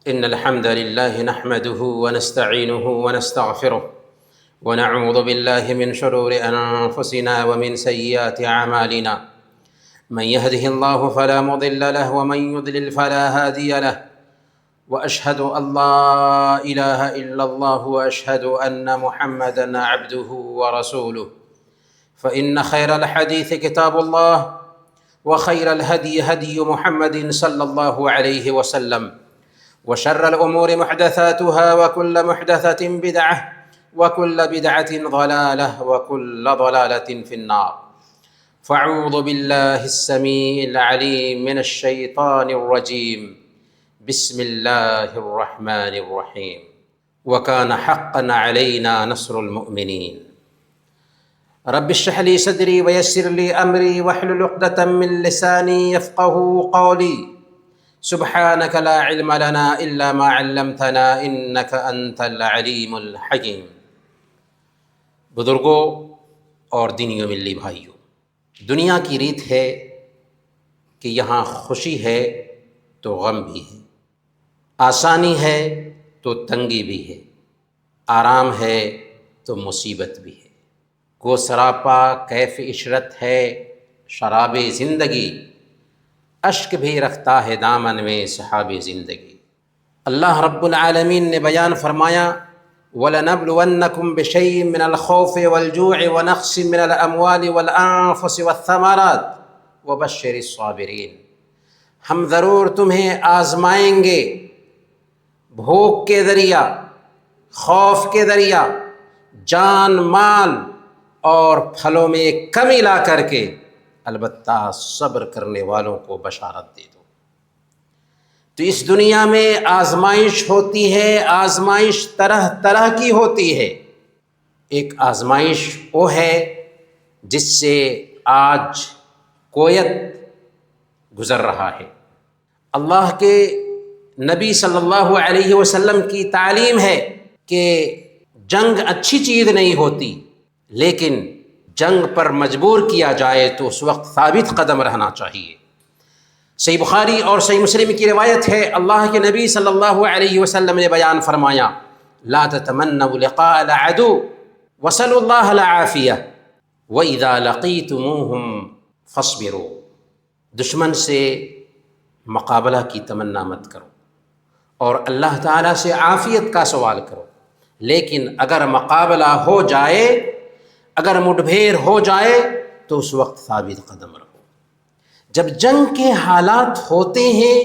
إن الحمد لله نحمده ونستعينه ونستغفره ونعوذ بالله من شرور أنفسنا ومن سيئات أعمالنا. من يهده الله فلا مضل له ومن يضلل فلا هادي له، وأشهد أن لا إله إلا الله وأشهد أن محمدًا عبده ورسوله. فإن خير الحديث كتاب الله، وخير الهدي هدي محمد صلى الله عليه وسلم، وشر الأمور محدثاتها، وكل محدثة بدعة، وكل بدعة ضلالة، وكل ضلالة في النار. فأعوذ بالله السميع العليم من الشيطان الرجيم. بسم الله الرحمن الرحيم. وكان حقا علينا نصر المؤمنين. رب اشرح لي صدري ويسر لي أمري واحلل عقدة من لساني يفقهوا قولي. سبحانك لا علم لنا إلا ما علمتنا إنك أنت العليم الحكيم. بزرگوں اور دینی و ملی بھائیوں، دنیا کی ریت ہے کہ یہاں خوشی ہے تو غم بھی ہے، آسانی ہے تو تنگی بھی ہے، آرام ہے تو مصیبت بھی ہے، گو سراپا کیف عشرت ہے شراب زندگی، اشک بھی رکھتا ہے دامن میں سحاب زندگی۔ اللہ رب العالمین نے بیان فرمایا وَلَنَبْلُوَنَّكُمْ بِشَيْءٍ مِّنَ الْخَوْفِ وَالْجُوعِ وَنَقْصٍ مِّنَ الْأَمْوَالِ وَالْأَنفُسِ وَالثَّمَرَاتِ وَبَشِّرِ الصَّابِرِينَ۔ ہم ضرور تمہیں آزمائیں گے بھوک کے ذریعہ، خوف کے ذریعہ، جان مال اور پھلوں میں کمی لا کر کے، البتہ صبر کرنے والوں کو بشارت دے دو۔ تو اس دنیا میں آزمائش ہوتی ہے، آزمائش طرح طرح کی ہوتی ہے۔ ایک آزمائش وہ ہے جس سے آج کویت گزر رہا ہے۔ اللہ کے نبی صلی اللہ علیہ وسلم کی تعلیم ہے کہ جنگ اچھی چیز نہیں ہوتی، لیکن جنگ پر مجبور کیا جائے تو اس وقت ثابت قدم رہنا چاہیے۔ صحیح بخاری اور صحیح مسلم کی روایت ہے، اللہ کے نبی صلی اللہ علیہ وسلم نے بیان فرمایا لا تتمنوا لقاء العدو وصلوا اللہ العافیہ وَإِذَا لَقِيتُمُوهُمْ فَاصْبِرُوا۔ دشمن سے مقابلہ کی تمنا مت کرو اور اللہ تعالیٰ سے عافیت کا سوال کرو، لیکن اگر مقابلہ ہو جائے، اگر مٹبھیر ہو جائے تو اس وقت ثابت قدم رہو۔ جب جنگ کے حالات ہوتے ہیں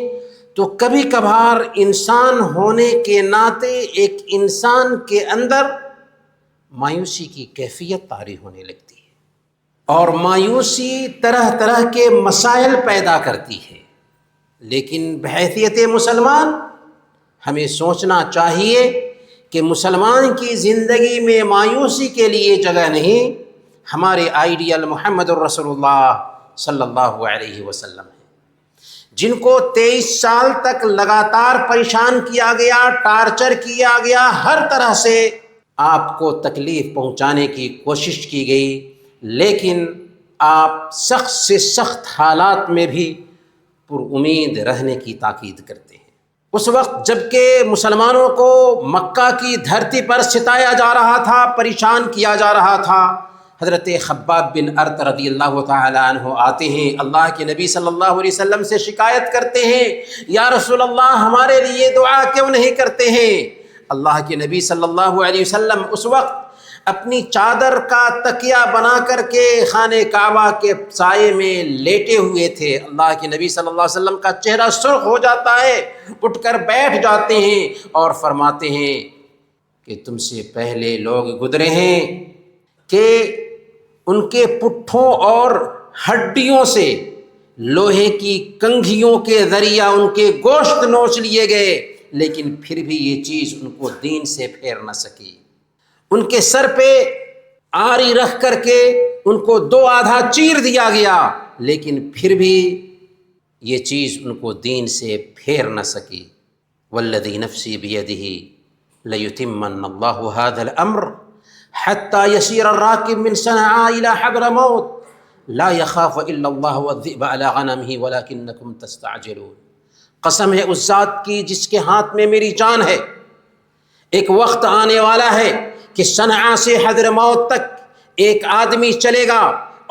تو کبھی کبھار انسان ہونے کے ناطے ایک انسان کے اندر مایوسی کی کیفیت طاری ہونے لگتی ہے، اور مایوسی طرح طرح کے مسائل پیدا کرتی ہے۔ لیکن بحیثیت مسلمان ہمیں سوچنا چاہیے کہ مسلمان کی زندگی میں مایوسی کے لیے جگہ نہیں، ہمارے آئیڈیل محمد الرسول اللہ صلی اللہ علیہ وسلم ہے، جن کو 23 سال تک لگاتار پریشان کیا گیا، ٹارچر کیا گیا، ہر طرح سے آپ کو تکلیف پہنچانے کی کوشش کی گئی، لیکن آپ سخت سے سخت حالات میں بھی پر امید رہنے کی تاکید کرتے ہیں۔ اس وقت جبکہ مسلمانوں کو مکہ کی دھرتی پر ستایا جا رہا تھا، پریشان کیا جا رہا تھا، حضرت خباب بن ارت رضی اللہ تعالی عنہ آتے ہیں، اللہ کے نبی صلی اللہ علیہ وسلم سے شکایت کرتے ہیں یا رسول اللہ ہمارے لیے دعا کیوں نہیں کرتے ہیں؟ اللہ کے نبی صلی اللہ علیہ وسلم اس وقت اپنی چادر کا تکیہ بنا کر کے خانہ کعبہ کے سائے میں لیٹے ہوئے تھے۔ اللہ کے نبی صلی اللہ علیہ وسلم کا چہرہ سرخ ہو جاتا ہے، اٹھ کر بیٹھ جاتے ہیں اور فرماتے ہیں کہ تم سے پہلے لوگ گزرے ہیں کہ ان کے پٹھوں اور ہڈیوں سے لوہے کی کنگھیوں کے ذریعہ ان کے گوشت نوچ لیے گئے، لیکن پھر بھی یہ چیز ان کو دین سے پھیر نہ سکی۔ ان کے سر پہ آری رکھ کر کے ان کو 2 آدھا چیر دیا گیا، لیکن پھر بھی یہ چیز ان کو دین سے پھیر نہ سکی۔ والذی نفسی بیدہ لیتمن اللہ ھذا الامر حتی یسیر الراکب من صنعاء الى حضرموت لا يخاف الا اللہ والذئب على غنمه ولكنکم تستعجلون۔ قسم ہے اس ذات کی جس کے ہاتھ میں میری جان ہے، ایک وقت آنے والا ہے کہ صنعاء سے حضرموت تک ایک آدمی چلے گا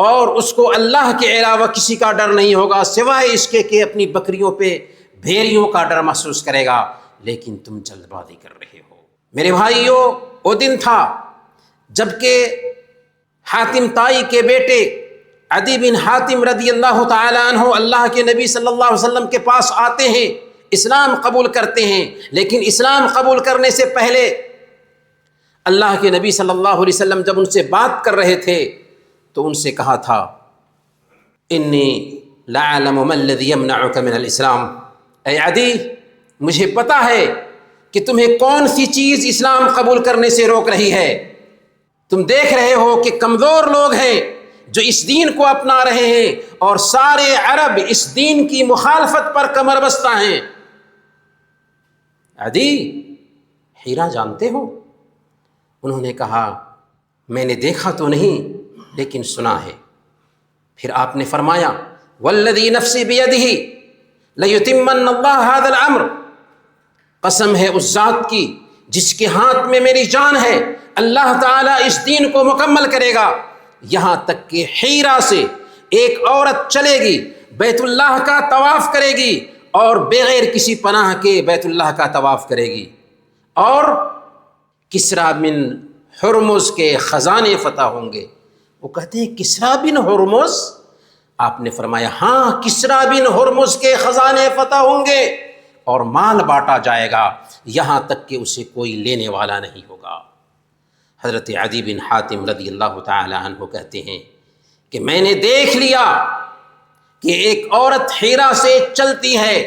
اور اس کو اللہ کے علاوہ کسی کا ڈر نہیں ہوگا سوائے اس کے کہ اپنی بکریوں پہ بھیڑیوں کا ڈر محسوس کرے گا، لیکن تم جلد بازی کر رہے ہو۔ میرے بھائیوں، وہ دن تھا جب کہ حاتم طائی کے بیٹے عدی بن حاتم رضی اللہ تعالیٰ عنہ اللہ کے نبی صلی اللہ علیہ وسلم کے پاس آتے ہیں، اسلام قبول کرتے ہیں، لیکن اسلام قبول کرنے سے پہلے اللہ کے نبی صلی اللہ علیہ وسلم جب ان سے بات کر رہے تھے تو ان سے کہا تھا انی لأعلم ما الذی یمنعک من الاسلام، اے عدی مجھے پتا ہے کہ تمہیں کون سی چیز اسلام قبول کرنے سے روک رہی ہے۔ تم دیکھ رہے ہو کہ کمزور لوگ ہیں جو اس دین کو اپنا رہے ہیں اور سارے عرب اس دین کی مخالفت پر کمر بستہ ہیں۔ عدی ہیرا جانتے ہو؟ انہوں نے کہا میں نے دیکھا تو نہیں لیکن سنا ہے۔ پھر آپ نے فرمایا والذی نفسی بیدہ لیتمن اللہ ھذا الامر، قسم ہے اس ذات کی جس کے ہاتھ میں میری جان ہے، اللہ تعالیٰ اس دین کو مکمل کرے گا، یہاں تک کہ حیرا سے ایک عورت چلے گی، بیت اللہ کا طواف کرے گی اور بغیر کسی پناہ کے بیت اللہ کا طواف کرے گی، اور کسریٰ بن ہرمز کے خزانے فتح ہوں گے۔ وہ کہتے ہیں کسریٰ بن ہرمز؟ آپ نے فرمایا ہاں، کسریٰ بن ہرمز کے خزانے فتح ہوں گے اور مال بانٹا جائے گا یہاں تک کہ اسے کوئی لینے والا نہیں ہوگا۔ حضرت عدی بن حاتم رضی اللہ تعالی عنہ کہتے ہیں کہ میں نے دیکھ لیا کہ ایک عورت حیرا سے چلتی ہے،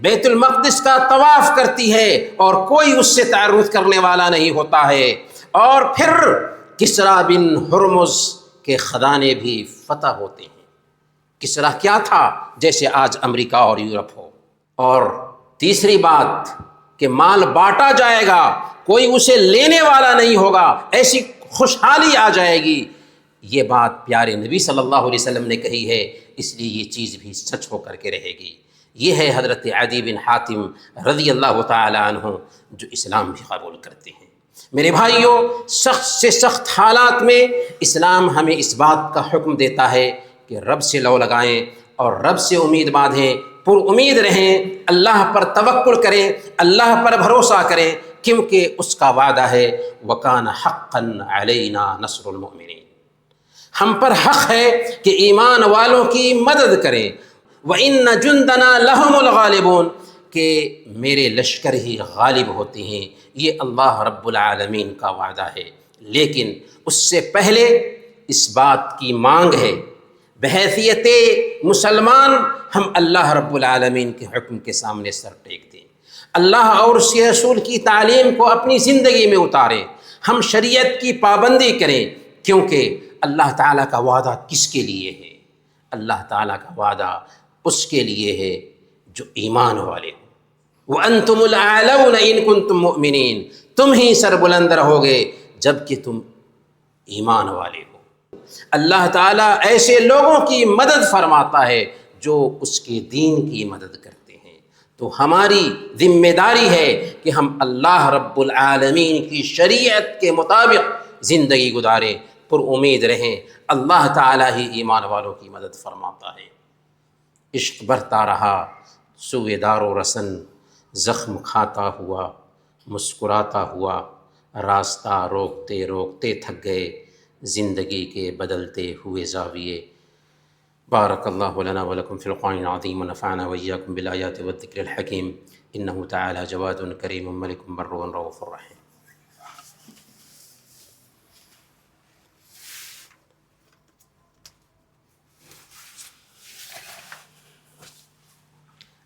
بیت المقدس کا طواف کرتی ہے اور کوئی اس سے تعرض کرنے والا نہیں ہوتا ہے، اور پھر کسریٰ بن ہرمز کے خزانے بھی فتح ہوتے ہیں۔ کسریٰ کیا تھا؟ جیسے آج امریکہ اور یورپ ہو۔ اور تیسری بات کہ مال بانٹا جائے گا، کوئی اسے لینے والا نہیں ہوگا، ایسی خوشحالی آ جائے گی۔ یہ بات پیارے نبی صلی اللہ علیہ وسلم نے کہی ہے، اس لیے یہ چیز بھی سچ ہو کر کے رہے گی۔ یہ ہے حضرت عدی بن حاتم رضی اللہ تعالی عنہ جو اسلام بھی قبول کرتے ہیں۔ میرے بھائیوں، سخت سے سخت حالات میں اسلام ہمیں اس بات کا حکم دیتا ہے کہ رب سے لو لگائیں اور رب سے امید باندھیں، پر امید رہیں، اللہ پر توکل کریں، اللہ پر بھروسہ کریں، کیونکہ اس کا وعدہ ہے وَكَانَ حَقًّا عَلَيْنَا نَصْرُ الْمُؤْمِنِينَ، ہم پر حق ہے کہ ایمان والوں کی مدد کریں، وَإِنَّ جُنْدَنَا لَهُمُ الْغَالِبُونَ، کہ میرے لشکر ہی غالب ہوتے ہیں، یہ اللہ رب العالمین کا وعدہ ہے۔ لیکن اس سے پہلے اس بات کی مانگ ہے بحیثیت مسلمان ہم اللہ رب العالمین کے حکم کے سامنے سر ٹیک دیں، اللہ اور اس کے رسول کی تعلیم کو اپنی زندگی میں اتاریں، ہم شریعت کی پابندی کریں، کیونکہ اللہ تعالیٰ کا وعدہ کس کے لیے ہے؟ اللہ تعالیٰ کا وعدہ اس کے لیے ہے جو ایمان والے ہوں۔ وَأَنْتُمُ الْأَعْلَوْنَ إِن كُنتُم مُؤْمِنِينَ، تم ہی سربلند رہو گے جب کہ تم ایمان والے ہو۔ اللہ تعالیٰ ایسے لوگوں کی مدد فرماتا ہے جو اس کے دین کی مدد کرتے ہیں۔ تو ہماری ذمہ داری ہے کہ ہم اللہ رب العالمین کی شریعت کے مطابق زندگی گزاریں، پر امید رہیں، اللہ تعالیٰ ہی ایمان والوں کی مدد فرماتا ہے۔ عشق بڑھتا رہا سوئے دار و رسن، زخم کھاتا ہوا مسکراتا ہوا، راستہ روکتے روکتے تھک گئے زندگی کے بدلتے ہوئے زاویے۔ بارک اللہ لنا ولکم فی القرآن العظیم ونفعنا وإیاکم بالآیات والذکر الحکیم، انہ تعالی جواد کریم ملک بر رؤوف رحیم۔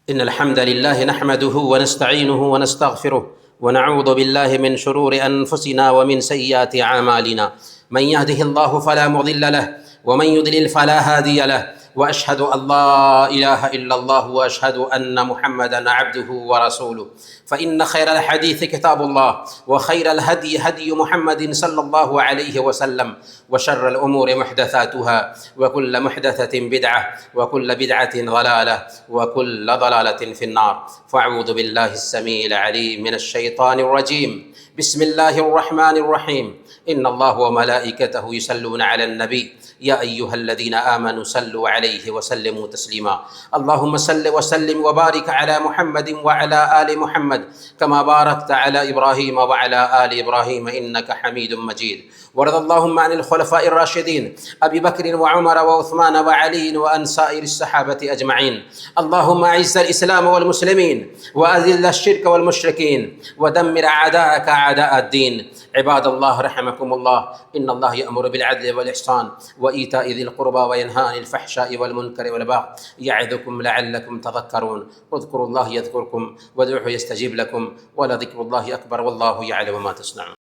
ان الحمد لله نحمده ونستعينه ونستغفره ونعوذ بالله من شرور انفسنا ومن سيئات اعمالنا، من يهده الله فلا مضل له ومن يضلل فلا هادي له، وأشهد أن لا إله إلا الله وأشهد أن محمدا عبده ورسوله. فإن خير الحديث كتاب الله، وخير الهدي هدي محمد صلى الله عليه وسلم، وشر الأمور محدثاتها، وكل محدثة بدعة، وكل بدعة ضلالة، وكل ضلالة في النار. فأعوذ بالله السميع العليم من الشيطان الرجيم. بسم الله الرحمن الرحيم. إن الله وملائكته يصلون على النبي يا أيها الذين آمنوا صلوا عليه وسلموا تسليما. اللهم صل وسلم وبارك على محمد وعلى آل محمد كما باركت على إبراهيم وعلى آل إبراهيم إنك حميد مجيد. وارض اللهم عن الخلفاء الراشدين أبي بكر وعمر وعثمان وعلي وعن سائر الصحابة أجمعين. اللهم أعز الإسلام والمسلمين، وأذل الشرك والمشركين، ودمر أعداءك أعداء الدين. عباد الله رحمكم الله، إن الله يأمر بالعدل والإحسان وإيتاء ذي القربى وينهى عن الفحشاء والمنكر والبغي يعظكم لعلكم تذكرون. اذكروا الله يذكركم وادعوه يستجيب لكم، ولذكر الله أكبر والله يعلم ما تصنعون.